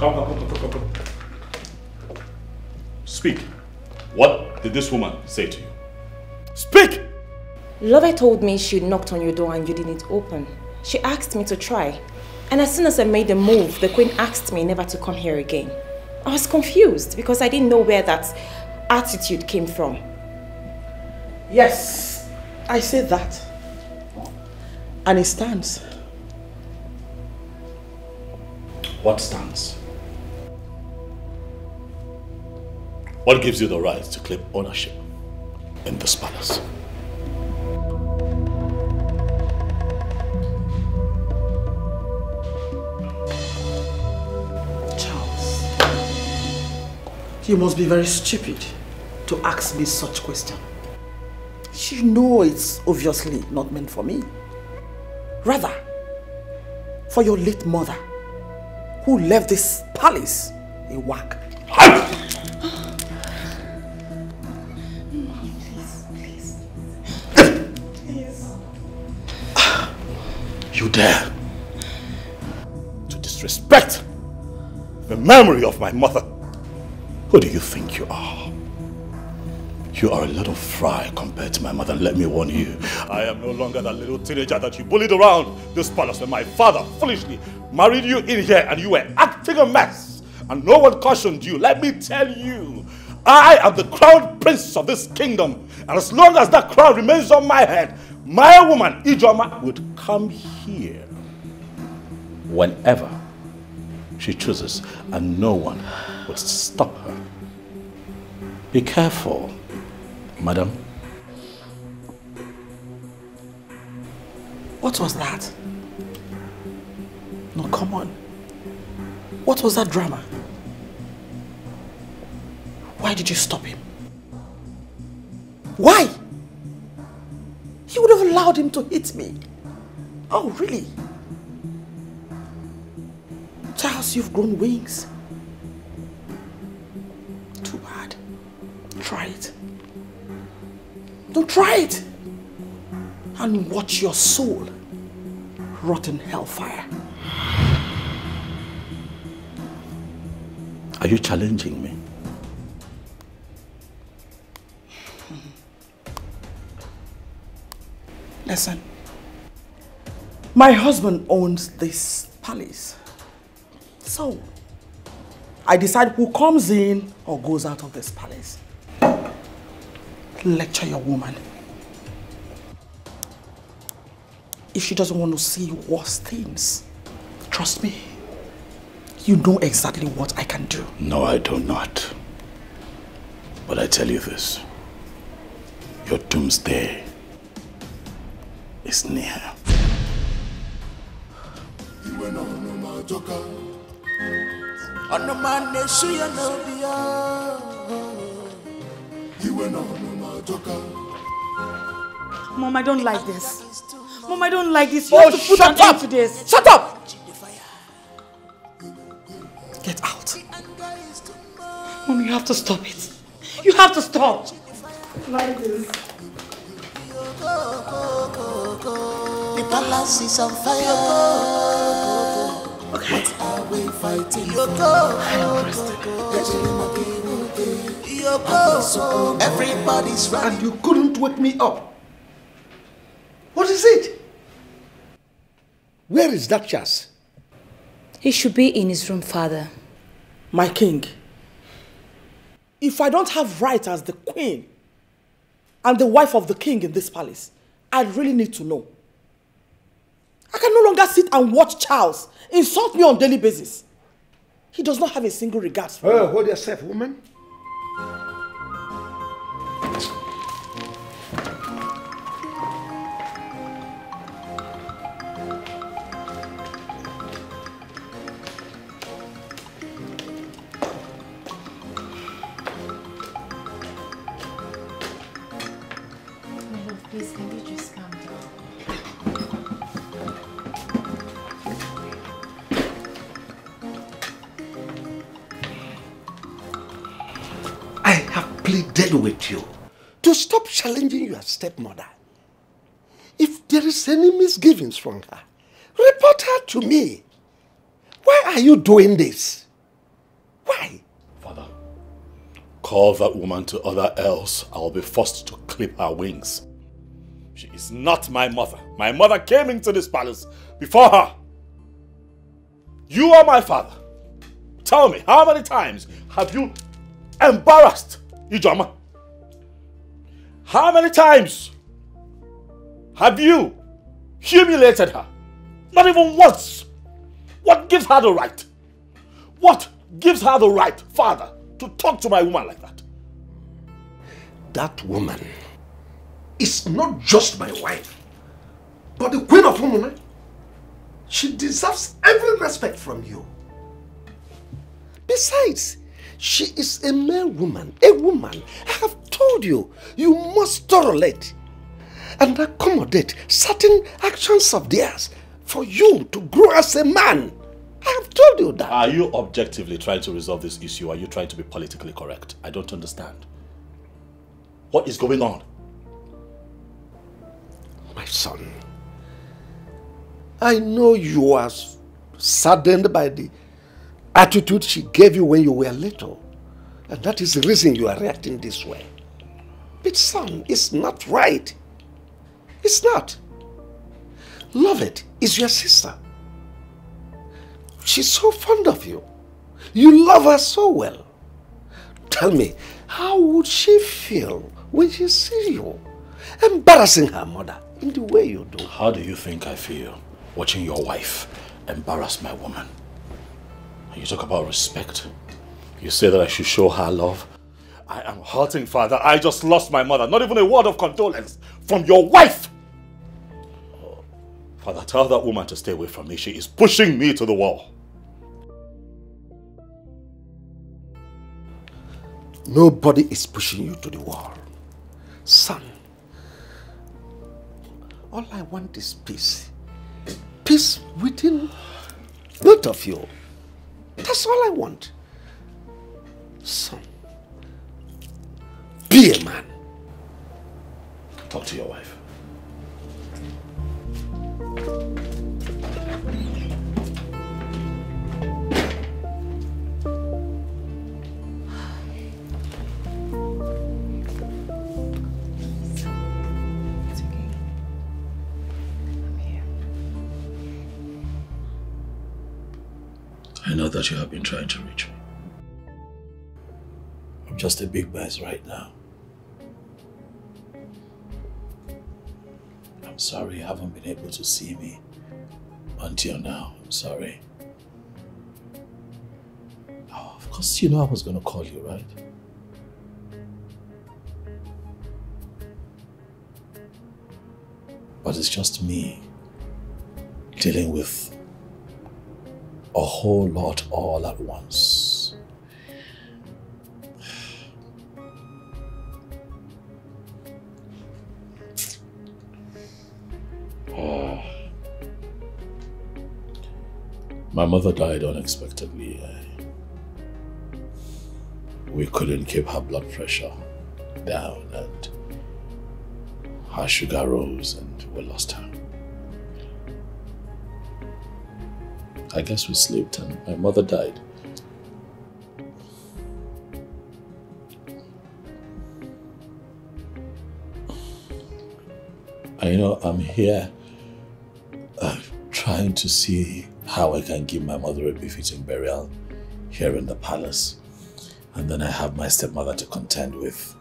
Come. Speak. What did this woman say to you? Speak! Lover told me she knocked on your door and you didn't open. She asked me to try. And as soon as I made the move, the queen asked me never to come here again. I was confused because I didn't know where that attitude came from. Yes, I said that. And it stands. What stands? What gives you the right to claim ownership in this palace? Charles, you must be very stupid to ask me such question. You know it's obviously not meant for me. Rather, for your late mother, who left this palace a whack. Please. You dare to disrespect the memory of my mother? Who do you think you are? You are a little fry compared to my mother. Let me warn you, I am no longer that little teenager that you bullied around this palace when my father foolishly married you in here and you were acting a mess and no one cautioned you. Let me tell you, I am the crown prince of this kingdom, and as long as that crown remains on my head, my woman Ijoma would come here whenever she chooses and no one would stop her. Be careful, madam. What was that? No, come on. What was that drama? Why did you stop him? Why? You would have allowed him to hit me. Oh, really? Charles, you've grown wings. Too bad. Try it. Don't try it. And watch your soul rot in hellfire. Are you challenging me? Listen. My husband owns this palace. So, I decide who comes in or goes out of this palace. Lecture your woman. If she doesn't want to see worse things, trust me, you know exactly what I can do. No, I do not. But I tell you this, your doomsday is near. Mom, I don't like this. Mom, I don't like this. You have to put an end to this. Shut up! Get out. Mom, you have to stop it. You have to stop. Like this. The palace is on fire. Okay. What are we fighting? Everybody's running. And you couldn't wake me up. What is it? Where is that Chas? He should be in his room, father. My king, if I don't have right as the queen and the wife of the king in this palace, I really need to know. I can no longer sit and watch Charles insult me on a daily basis. He does not have a single regard for me. Hold yourself, woman. Please, can you just calm down? I have pleaded with you to stop challenging your stepmother. If there is any misgivings from her, report her to me. Why are you doing this? call that woman to order, else I'll be forced to clip her wings. She is not my mother. My mother came into this palace before her. You are my father. Tell me, how many times have you embarrassed Ijoma? How many times have you humiliated her? Not even once. What gives her the right? What gives her the right, father, to talk to my woman like that? That woman is not just my wife, but the queen of Umuna. She deserves every respect from you. Besides, she is a male woman, a woman. I have told you, you must tolerate and accommodate certain actions of theirs for you to grow as a man. I have told you that. Are you objectively trying to resolve this issue, or are you trying to be politically correct? I don't understand. What is going on? My son, I know you are saddened by the attitude she gave you when you were little. And that is the reason you are reacting this way. But son, it's not right. It's not. Lovett is your sister. She's so fond of you. You love her so well. Tell me, how would she feel when she sees you embarrassing her mother in the way you do? How do you think I feel watching your wife embarrass my woman? You talk about respect. You say that I should show her love. I am hurting, father. I just lost my mother. Not even a word of condolence from your wife. Father, tell that woman to stay away from me. She is pushing me to the wall. Nobody is pushing you to the wall. Son, all I want is peace. Peace within both of you. That's all I want. Son, be a man. Talk to your wife. I know that you have been trying to reach me. I'm just a big mess right now. I'm sorry you haven't been able to see me until now. I'm sorry. Oh, of course you know I was going to call you, right? But it's just me dealing with a whole lot all at once. My mother died unexpectedly. We couldn't keep her blood pressure down and her sugar rose and we lost her. I guess we slept and my mother died. And you know, I'm here trying to see how I can give my mother a befitting burial here in the palace. And then I have my stepmother to contend with.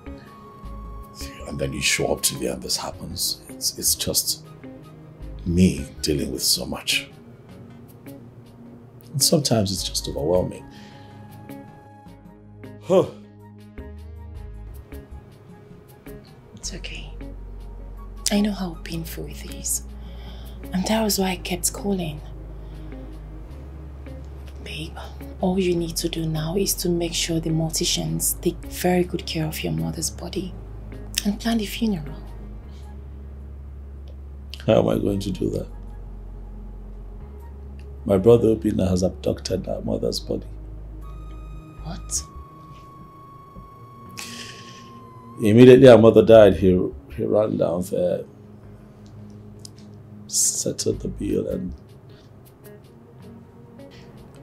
And then you show up to me and this happens. It's just me dealing with so much. And sometimes it's just overwhelming. Huh. It's okay. I know how painful it is. And that was why I kept calling. Babe, all you need to do now is to make sure the morticians take very good care of your mother's body and plan the funeral. How am I going to do that? My brother Obinna has abducted our mother's body. What? Immediately our mother died, he ran down there, settled the bill, and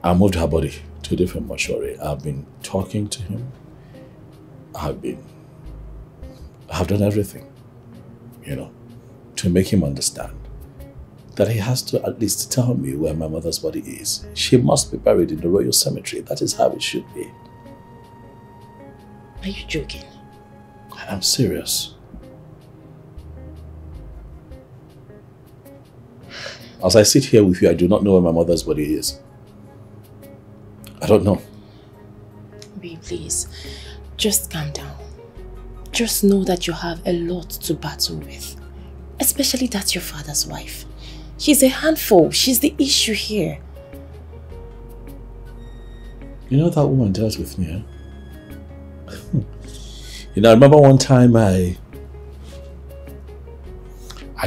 I moved her body to a different mortuary. I've been talking to him. I've done everything, to make him understand that he has to at least tell me where my mother's body is. She must be buried in the royal cemetery. That is how it should be. Are you joking? I'm serious. As I sit here with you, I do not know where my mother's body is. I don't know. Babe, please, just calm down. Just know that you have a lot to battle with. Especially that your father's wife. She's a handful. She's the issue here. You know that woman dealt with me, huh? I remember one time I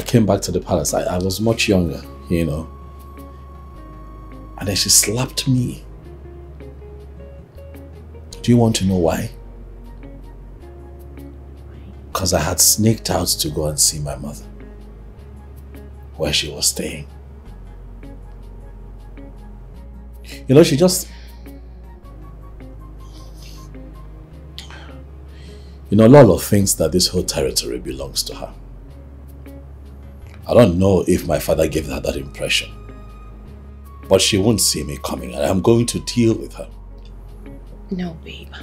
came back to the palace. I was much younger, And then she slapped me. Do you want to know why? Because I had sneaked out to go and see my mother, where she was staying. She just... Lolo thinks that this whole territory belongs to her. I don't know if my father gave her that impression. But she won't see me coming and I'm going to deal with her. No, babe.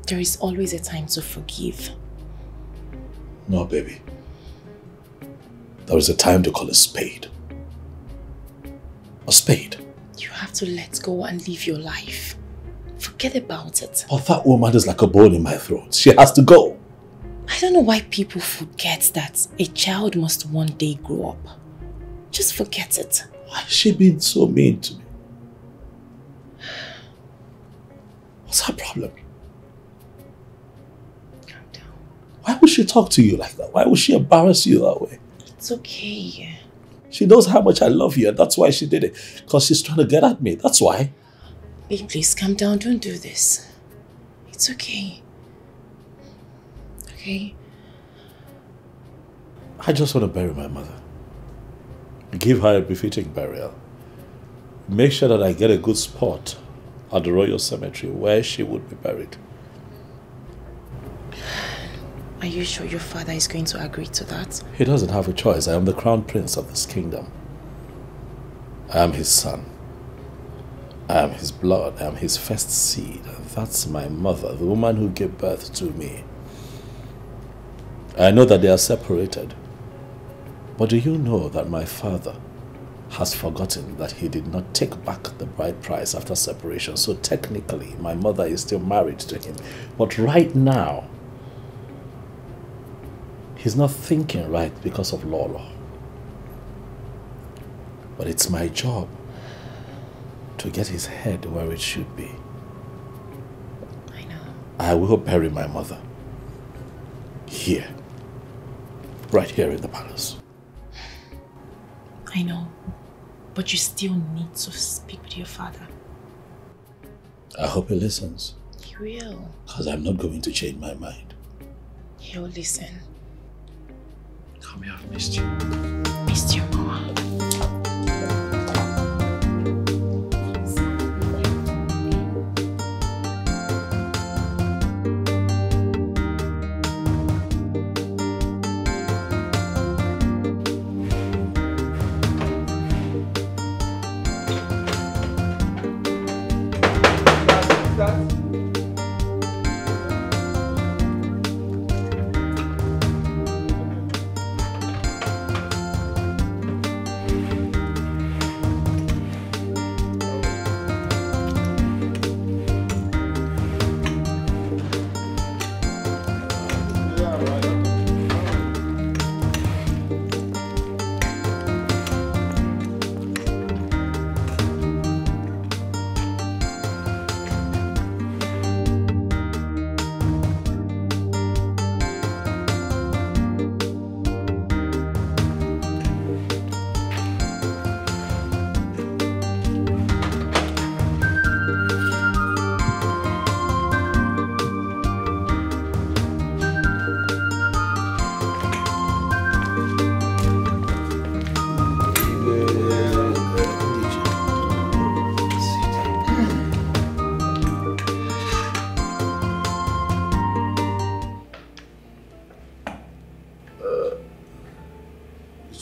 There is always a time to forgive. No, baby. There is a time to call a spade. A spade. You have to let go and live your life. Forget about it. But that woman is like a bone in my throat. She has to go. I don't know why people forget that a child must one day grow up. Just forget it. Why is she being so mean to me? What's her problem? Calm down. Why would she talk to you like that? Why would she embarrass you that way? It's okay. She knows how much I love you and that's why she did it. Because she's trying to get at me. That's why. Babe, please calm down. Don't do this. It's okay. Okay? I just want to bury my mother. Give her a befitting burial. Make sure that I get a good spot at the royal cemetery where she would be buried. Are you sure your father is going to agree to that? He doesn't have a choice. I am the crown prince of this kingdom. I am his son. I am his blood. I am his first seed. That's my mother, the woman who gave birth to me. I know that they are separated. But do you know that my father has forgotten that he did not take back the bride price after separation? So technically, my mother is still married to him. But right now, he's not thinking right because of Lolo. But it's my job to get his head where it should be. I know. I will bury my mother. Here. Right here in the palace. I know. But you still need to speak with your father. I hope he listens. He will. Because I'm not going to change my mind. He'll listen. Come here, I've missed you. Missed you, Mama.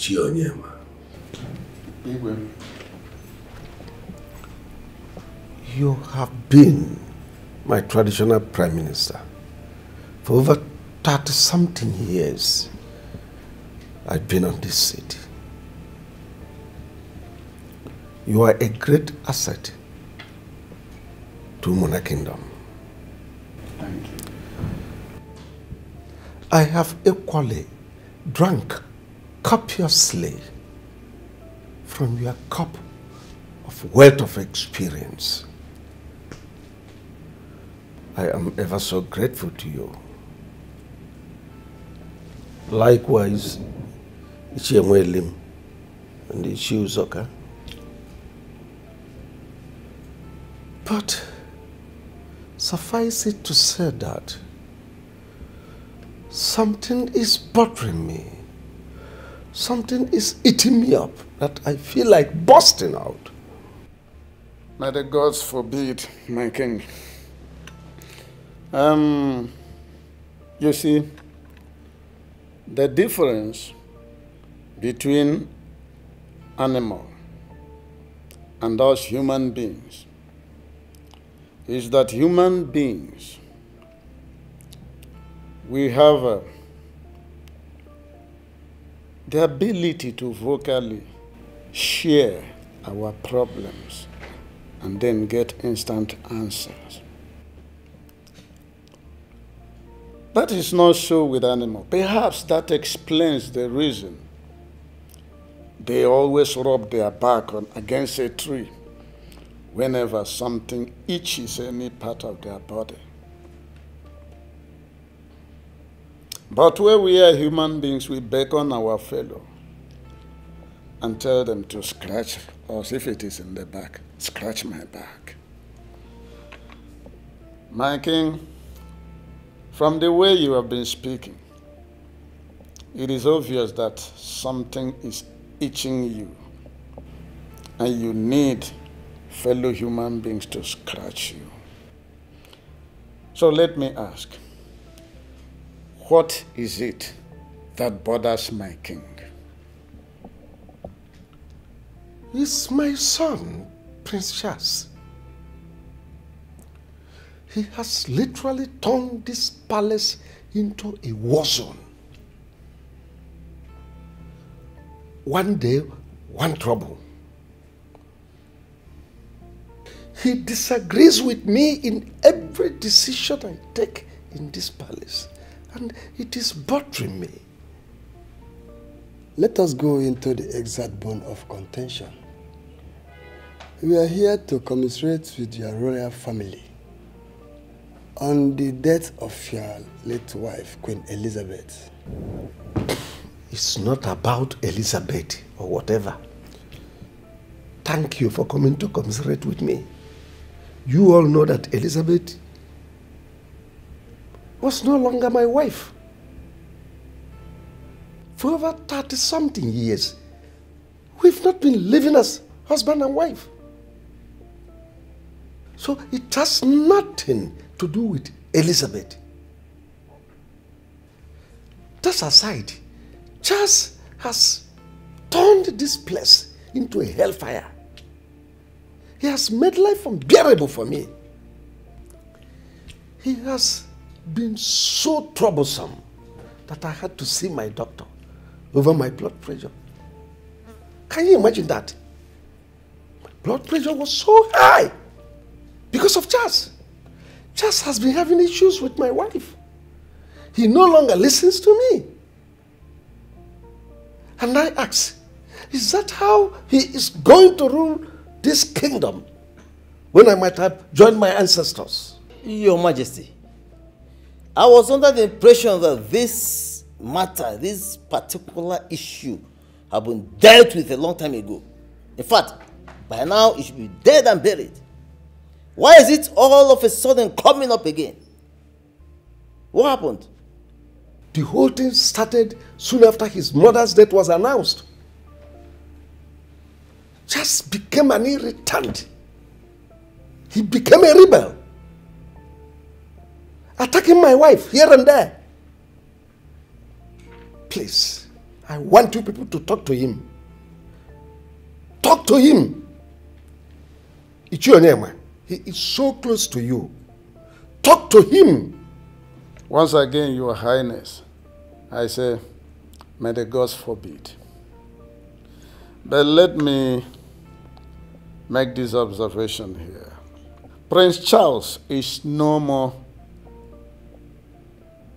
Chionyema. You have been my traditional prime minister for over 30-something years. I've been on this seat. You are a great asset to Mona Kingdom. Thank you. I have equally drunk copiously from your cup of wealth of experience. I am ever so grateful to you. Likewise, Ichiemwelim and Ichiuzoka. But suffice it to say that something is bothering me. Something is eating me up that I feel like bursting out. May the gods forbid, my king. You see, the difference between animal and us human beings is that human beings, we have the ability to vocally share our problems and then get instant answers. That is not so with animals. Perhaps that explains the reason they always rub their back against a tree whenever something itches any part of their body. But where we are human beings, we beckon our fellow and tell them to scratch us if it is in the back. Scratch my back. My king, from the way you have been speaking, it is obvious that something is itching you and you need fellow human beings to scratch you. So let me ask, what is it that bothers my king? It's my son, Prince Charles. He has literally turned this palace into a war zone. One day, one trouble. He disagrees with me in every decision I take in this palace, and it is bothering me. Let us go into the exact bone of contention. We are here to commiserate with your royal family on the death of your late wife, Queen Elizabeth. It's not about Elizabeth or whatever. Thank you for coming to commiserate with me. You all know that Elizabeth was no longer my wife. For over 30-something years, we've not been living as husband and wife. So it has nothing to do with Elizabeth. That aside, Charles has turned this place into a hellfire. He has made life unbearable for me. He has been so troublesome that I had to see my doctor over my blood pressure. Can you imagine that? My blood pressure was so high because of Charles. Charles has been having issues with my wife. He no longer listens to me. And I ask, is that how he is going to rule this kingdom when I might have joined my ancestors? Your Majesty, I was under the impression that this matter, this particular issue, had been dealt with a long time ago. In fact, by now it should be dead and buried. Why is it all of a sudden coming up again? What happened? The whole thing started soon after his mother's death was announced. Just became an irritant. He became a rebel, attacking my wife here and there. Please, I want you people to talk to him. Talk to him. It's your name. He is so close to you. Talk to him. Once again, Your Highness, I say, may the gods forbid. But let me make this observation here. Prince Charles is no more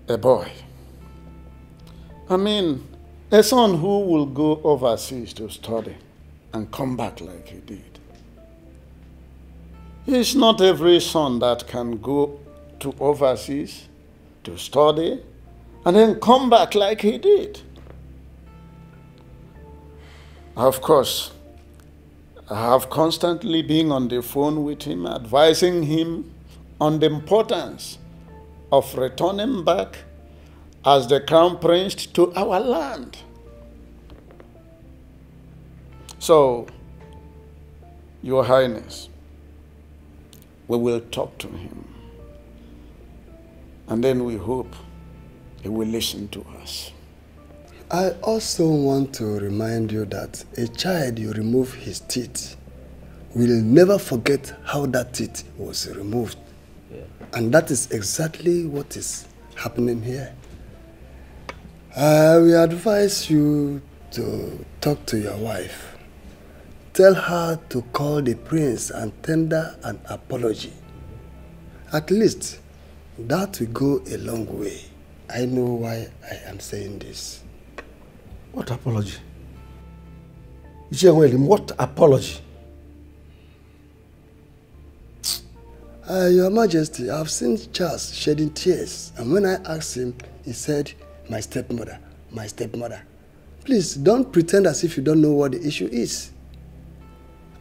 a boy. I mean, a son who will go overseas to study and come back like he did. It's not every son that can go to overseas to study and then come back like he did. Of course, I have constantly been on the phone with him, advising him on the importance of returning back as the crown prince to our land. So, Your Highness, we will talk to him. And then we hope he will listen to us. I also want to remind you that a child you remove his teeth will never forget how that teeth was removed. Yeah. And that is exactly what is happening here. I will advise you to talk to your wife. Tell her to call the prince and tender an apology. At least, that will go a long way. I know why I am saying this. What apology? What apology? Your Majesty, I've seen Charles shedding tears, and when I asked him, he said, my stepmother, my stepmother. Please, don't pretend as if you don't know what the issue is.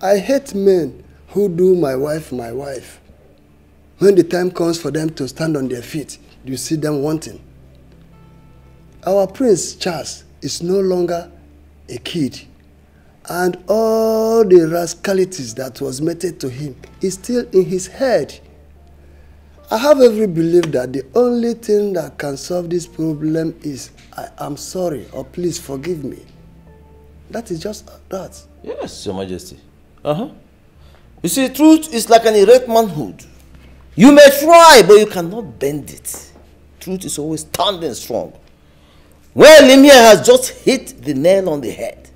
I hate men who do my wife. When the time comes for them to stand on their feet, you see them wanting. Our Prince Charles is no longer a kid, and all the rascalities that was meted to him is still in his head. I have every belief that the only thing that can solve this problem is I am sorry or please forgive me. That is just that. Yes, Your Majesty. You see, truth is like an erect manhood. You may try, but you cannot bend it. Truth is always standing strong. Well, Limia has just hit the nail on the head.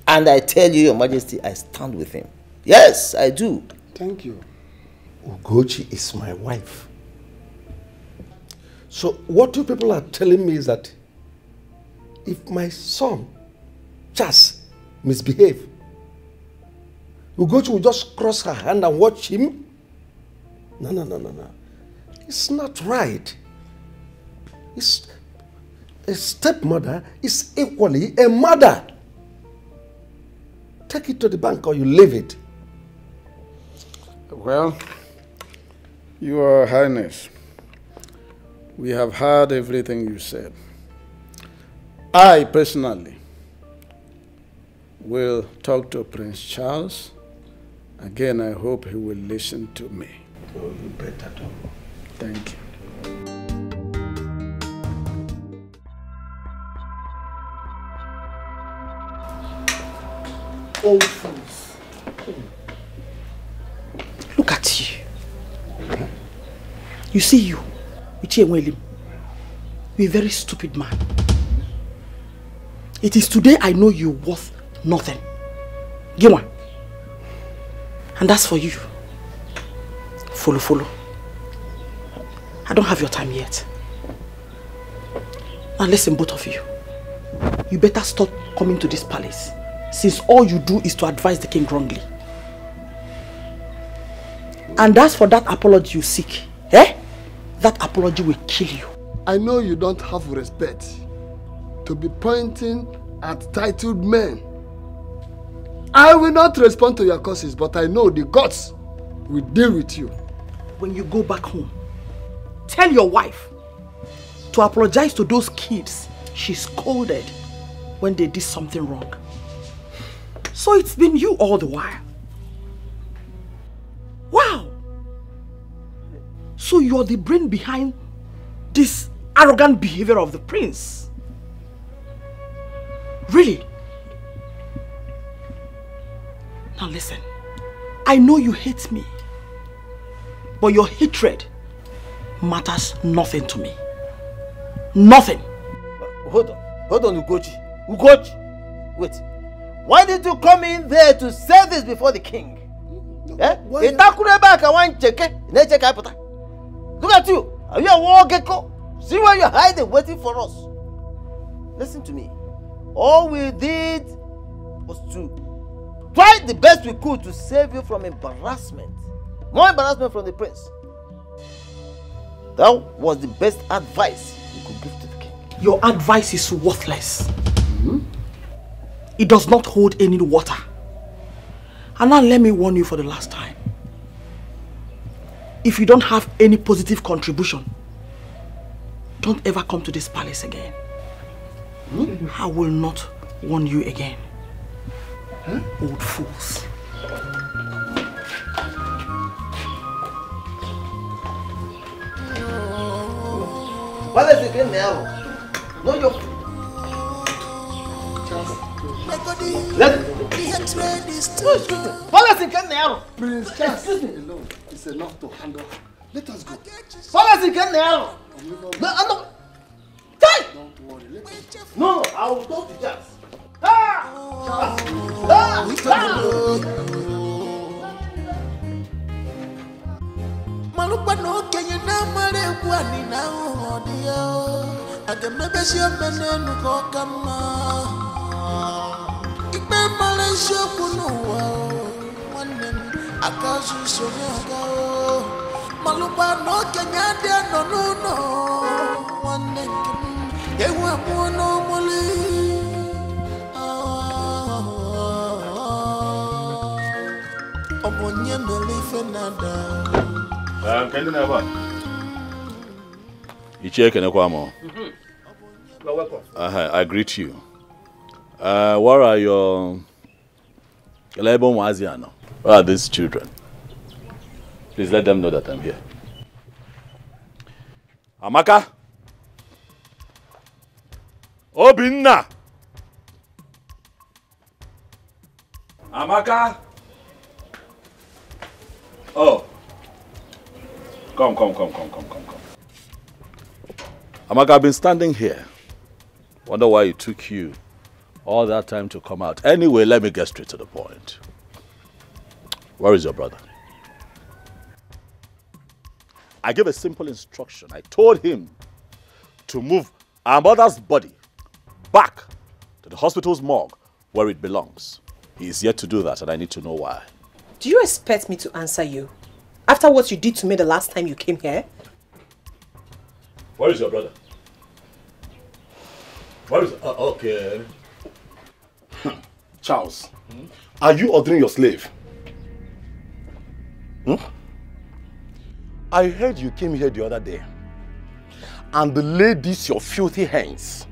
And I tell you, Your Majesty, I stand with him. Yes, I do. Thank you. Ugochi is my wife. So what you people are telling me is that if my son, Chas, misbehave, Ugochi will just cross her hand and watch him? No. It's not right. A stepmother is equally a mother. Take it to the bank or you leave it. Well, Your Highness, we have heard everything you said. I personally will talk to Prince Charles. Again, I hope he will listen to me. Oh, you better do. Thank you. Old fools. Look at you. You see you, Uche, you're a very stupid man. It is today I know you're worth nothing. Gima. And that's for you. Follow. I don't have your time yet. Now listen, both of you. You better stop coming to this palace, since all you do is to advise the king wrongly. And as for that apology you seek, that apology will kill you. I know you don't have respect to be pointing at titled men. I will not respond to your curses, but I know the gods will deal with you. When you go back home, tell your wife to apologize to those kids she scolded when they did something wrong. So it's been you all the while. Wow! So you're the brain behind this arrogant behavior of the prince. Really? Now listen, I know you hate me, but your hatred matters nothing to me. Nothing. Hold on, Ugochi. Wait. Why did you come in there to say this before the king? Look at you. Are you a war gecko? See where you're hiding, waiting for us. Listen to me. All we did was to try the best we could to save you from embarrassment. More embarrassment from the prince. That was the best advice you could give to the king. Your advice is worthless. It does not hold any water. And now let me warn you for the last time. If you don't have any positive contribution, don't ever come to this palace again. I will not warn you again. Old fools. What is it now? No, you. Prince Charles alone is enough to handle. Let us go. No. Don't worry. Let us go. No, I will go to Charles. Malupa no kenye na mare kwani na odio agemebe sio menenu kokama ipe male sio kunuwa wanem akazu sonyaga malupa no kenya de no wanem yewa mono moli omonye melife nada. Can you never? You check and You're welcome. I greet you. What are your Where are these children? Please let them know that I'm here. Amaka? Obinna? Amaka? Oh. Come. Amaka, I've been standing here. Wonder why it took you all that time to come out. Anyway, let me get straight to the point. Where is your brother? I gave a simple instruction. I told him to move our mother's body back to the hospital's morgue where it belongs. He is yet to do that, and I need to know why. Do you expect me to answer you? After what you did to me the last time you came here? Where is your brother? Where is... okay. Charles, are you ordering your slave? I heard you came here the other day and laid these your filthy hands,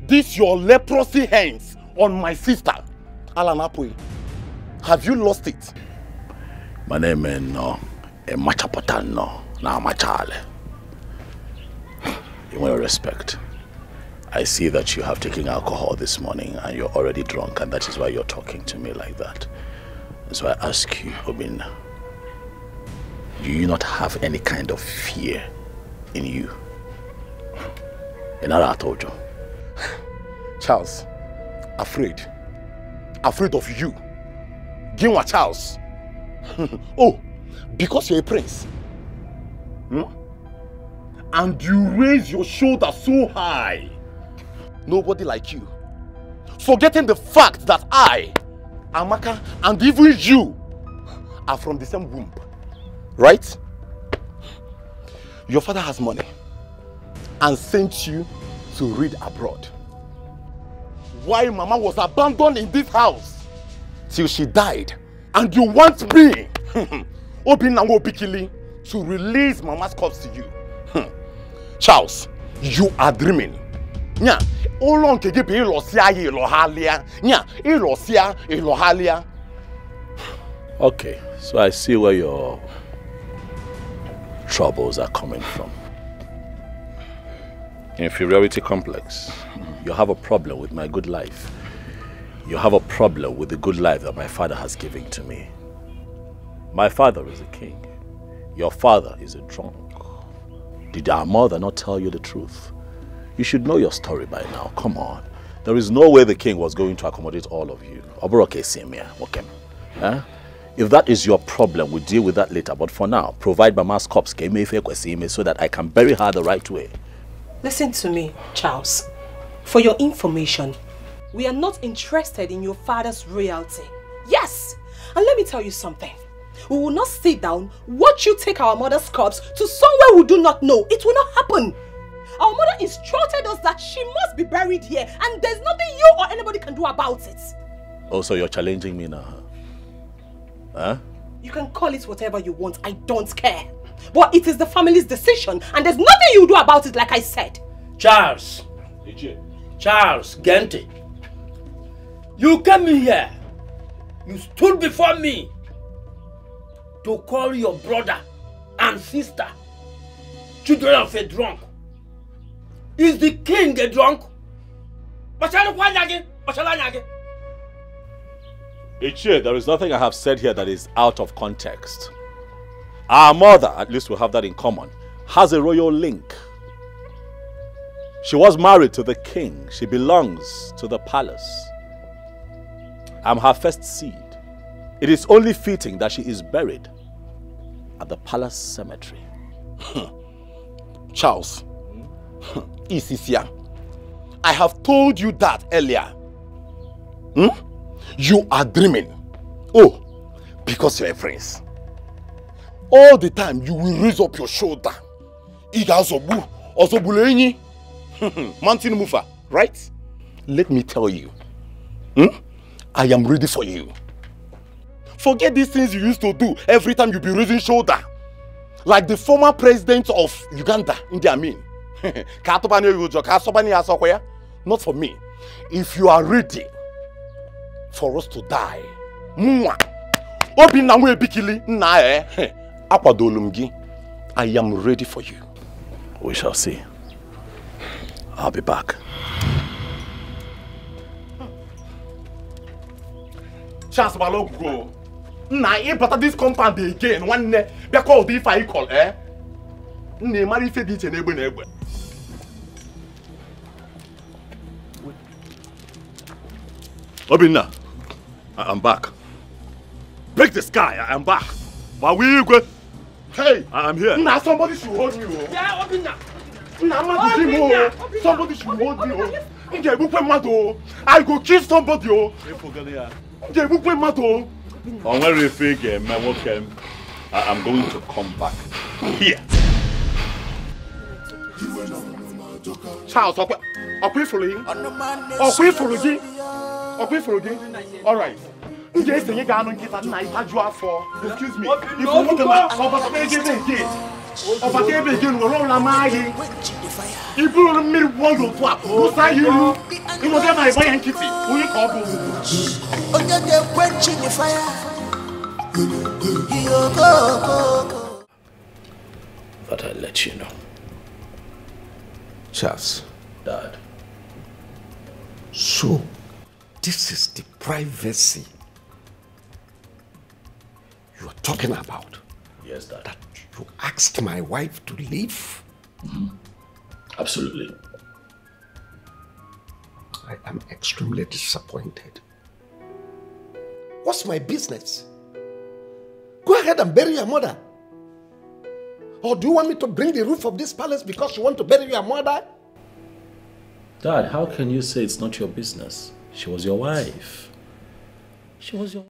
these your leprosy hands on my sister, Alanapui. Have you lost it? My name is no, Machapatano, now Machale. You want to respect. I see that you have taken alcohol this morning and you're already drunk, and that is why you're talking to me like that. So I ask you, Obinna, do you not have any kind of fear in you? I told you. Charles, afraid of you. Ginwa Charles. Oh, because you're a prince. And you raise your shoulder so high. Nobody like you. Forgetting the fact that I, Amaka, and even you are from the same womb. Right? Your father has money and sent you to read abroad. While Mama was abandoned in this house till she died. And you want me, Obinna Bikili, to release Mama's corpse to you. Charles, you are dreaming. Nya, olong ke be ilosia ilohalia. Nya, ilohalia. Okay, so I see where your troubles are coming from. Inferiority complex. You have a problem with my good life. You have a problem with the good life that my father has given to me. My father is a king. Your father is a drunk. Did our mother not tell you the truth? You should know your story by now. Come on. There is no way the king was going to accommodate all of you. If that is your problem, we'll deal with that later. But for now, provide Mama's corpse so that I can bury her the right way. Listen to me, Charles. For your information, we are not interested in your father's royalty. Yes! And let me tell you something. We will not sit down, watch you take our mother's corpse to somewhere we do not know. It will not happen. Our mother instructed us that she must be buried here, and there's nothing you or anybody can do about it. Oh, so you're challenging me now, huh? You can call it whatever you want, I don't care. But it is the family's decision, and there's nothing you do about it, like I said. Charles! Charles, Gente. You came in here. You stood before me to call your brother and sister children of a drunk. Is the king a drunk? Ichie, there is nothing I have said here that is out of context. Our mother, at least we have that in common, has a royal link. She was married to the king. She belongs to the palace. I'm her first seed. It is only fitting that she is buried at the palace cemetery. Charles, Isisia, I have told you that earlier. You are dreaming. Oh, because you're a prince. All the time you will raise up your shoulder. Mountain mover, right? Let me tell you. I am ready for you. Forget these things you used to do every time you be raising shoulder. Like the former president of Uganda, Idi Amin. Not for me. If you are ready for us to die, Obinna I am ready for you. We shall see. I'll be back. Chance Balogo. Nah, but this compound again. One day, because if I call, marry Fedit and Ebony. Obinna, I'm back. Break the sky, I'm back. But we go. Hey, I'm here. Nah, somebody should hold me. Yeah, Obinna. Somebody should hold me. I go kill somebody. I'm going to come back here. Charles, I'll pray for you. I'll pray for you. I'll pray for you. All right. Yes, you got on get a night. Excuse me. If you want to if you don't mean one to swap, who say you? You must have my boy and kitty. Who you call? Quenching the fire. But I'll let you know. Charles. Dad. So, this is the privacy you are talking about? Yes, Dad. That you asked my wife to leave? Absolutely. I am extremely disappointed. What's my business? Go ahead and bury your mother. Or do you want me to bring the roof of this palace because you want to bury your mother? Dad, how can you say it's not your business? She was your wife. She was your